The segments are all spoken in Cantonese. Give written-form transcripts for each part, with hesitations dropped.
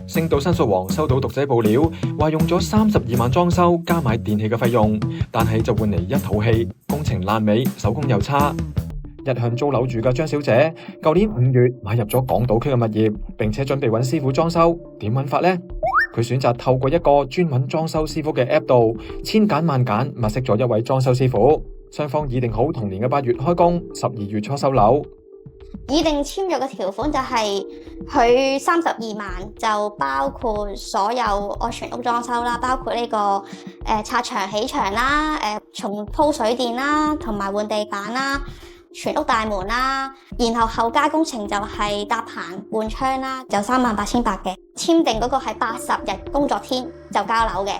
星島申訴王收到讀者報料，話用咗32萬裝修加買電器嘅費用，但係就換嚟一肚氣，工程爛尾，手工又差。一向租樓住嘅張小姐，舊年5月買入咗港島區嘅物業，並且準備揾師傅裝修。點揾法呢？佢選擇透過一個專揾裝修師傅嘅 App 度，千揀萬揀，物色咗一位裝修師傅。雙方議定好同年嘅8月開工，12月初收樓。議定簽約嘅條款就係佢32萬就包括所有我全屋裝修啦，包括呢個拆牆起牆啦、重鋪水電啦，同埋換地板啦、全屋大門啦，然後後加工程就係搭棚換窗啦，就38,800嘅。簽訂嗰個係80日工作天就交樓嘅。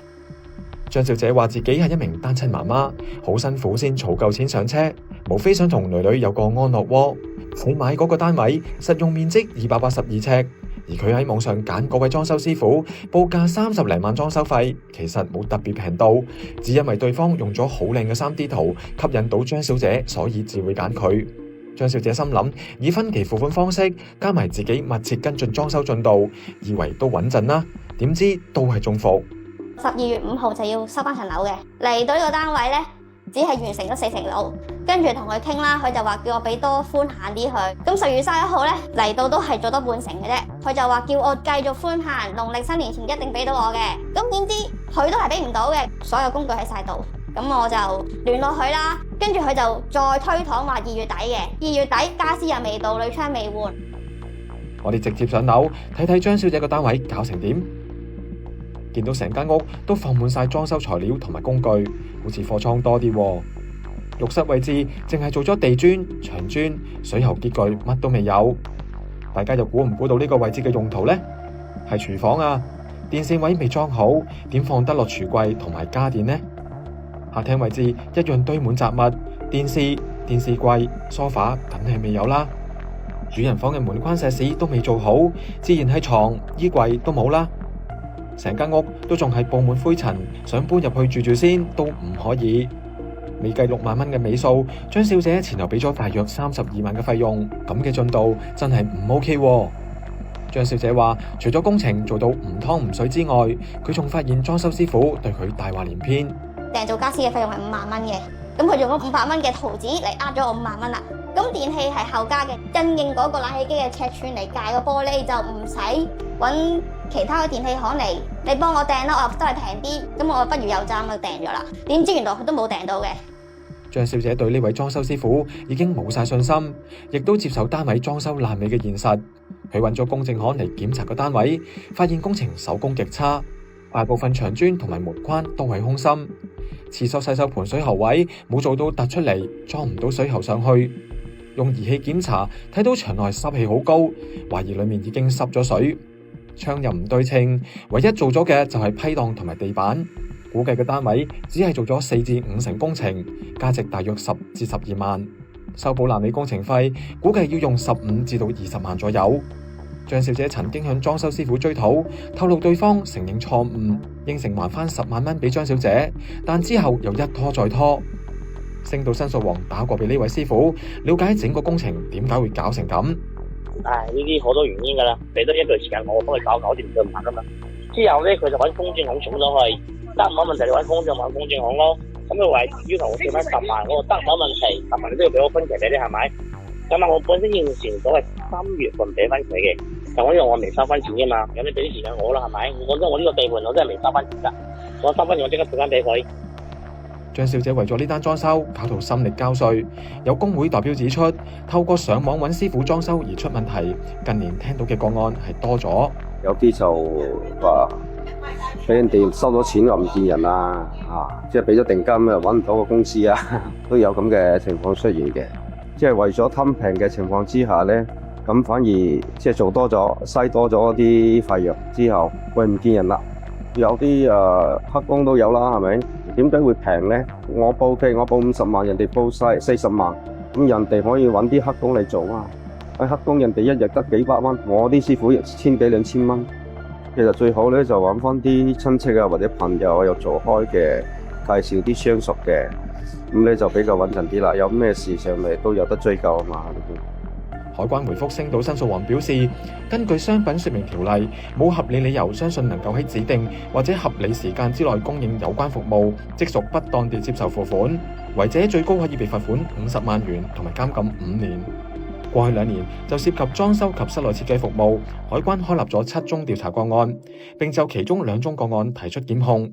張小姐話自己係一名單親媽媽，好辛苦先儲夠錢上車，無非想同女女有個安樂窩。佢買嗰個單位實用面積282尺，而佢喺網上揀嗰位裝修師傅，報價30零萬裝修費，其實冇特別平到，只因為對方用咗好靚嘅3D 圖吸引到張小姐，所以至會揀佢。張小姐心諗，以分期付款方式加埋自己密切跟進裝修進度，以為都穩陣啦，點知都係中伏。12月5號就要收翻層樓嘅，嚟到呢個單位呢，只係完成咗4成樓，跟住同佢傾啦，佢就話叫我俾多寬限啲佢。咁10月31號呢，嚟到都係做多半成嘅啫，佢就話叫我繼續寬限，農曆新年前一定俾到我嘅。咁點知佢都係俾唔到嘅，所有工具喺晒度，咁我就聯絡佢啦，跟住佢就再推搪話2月底嘅，2月底家私又未到，鋁窗未換。我哋直接上樓睇睇張小姐個單位搞成點。見到成間屋都放滿晒裝修材料同埋工具，好似貨倉多啲喎。浴室位置淨係做咗地磚、牆磚、水喉結具，乜都未有。大家又估唔估到呢個位置嘅用途呢？係廚房啊！電線位未裝好，點放得落櫥櫃同埋家電呢？客廳位置一樣堆滿雜物，電視、電視櫃、梳化梗係未有啦。主人房嘅門框石屎都未做好，自然係床、衣櫃都冇啦。成間屋都仲係布滿灰塵，想搬入去住住先都唔可以。未計6萬蚊嘅尾數，張小姐前後俾咗大約32萬嘅費用，咁嘅進度真係唔 OK 喎。張小姐話，除咗工程做到唔湯唔水之外，佢仲發現裝修師傅對佢大話連篇。訂做家私嘅費用係5萬蚊嘅，咁佢用咗500蚊嘅圖紙嚟呃咗我5萬蚊啦。咁電器係後加嘅，因應嗰個冷氣機嘅尺寸嚟界個玻璃，就唔使揾其他嘅電器行嚟，你幫我訂啦，我真係平啲，咁我不如有贊就訂咗啦。點知原來佢都冇訂到嘅。張小姐對呢位裝修師傅已經冇晒信心，亦都接受單位裝修爛尾嘅現實。佢揾咗公證行嚟檢查個單位，發現工程手工極差，大部分牆磚同埋門框都係空心，廁所洗手盆水喉位冇做到突出嚟，裝唔到水喉上去。用儀器檢查，睇到牆內濕氣好高，懷疑裏面已經濕咗水。窗又唔對稱，唯一做咗嘅就係批檔同埋地板。估計嘅單位只係做咗4至5成工程，價值大約10至12萬。修補爛尾工程費估計要用15至到20萬左右。張小姐曾經向裝修師傅追討，透露對方承認錯誤，應承還翻10萬蚊俾張小姐，但之後又一拖再拖。星島申訴王打過俾呢位師傅，了解整個工程點解會搞成咁。呢啲好多原因噶啦，俾多一段時間我幫佢搞掂佢唔行噶嘛。之後咧佢就揾公證行重咗去，得冇問題你揾公證行咯。咁佢話要求我借翻10萬，我話得冇問題，10萬你都要俾我分期俾你係咪？咁啊我本身應承咗係3月份俾翻佢嘅，但我因為我未收翻錢噶嘛，咁你俾啲時間我啦係咪？我覺得我呢個地盤我真係未收翻錢噶，我收翻錢我即刻賠翻俾佢。張小姐為咗呢單裝修搞到心力交瘁，有工會代表指出，透過上網揾師傅裝修而出問題，近年聽到嘅個案係多咗。有啲就話俾人哋收咗錢又唔見人啊，即係俾咗定金又揾唔到個公司啊，都有咁嘅情況出現嘅。即係為咗貪平嘅情況之下呢，咁反而即係做多咗，嘥多咗啲費用之後，喂唔見人啦。有啲黑工都有啦，係咪？點解會平呢？我報50萬，人哋報晒40萬，咁人哋可以揾啲黑工嚟做啊！黑工人哋一日得幾百蚊，我啲師傅1000幾2000蚊。其實最好咧就揾翻啲親戚啊或者朋友有做開嘅，介紹啲相熟嘅，咁咧就比較穩陣啲啦。有咩事上嚟都有得追究啊嘛。海關回覆星島申訴王表示，根據商品說明條例，冇合理理由相信能夠喺指定或者合理時間之內供應有關服務，即屬不當地接受付款，違者最高可以被罰款50萬元同埋監禁5年。過去2年就涉及裝修及室內設計服務，海關開立咗7宗調查個案，並就其中2宗個案提出檢控。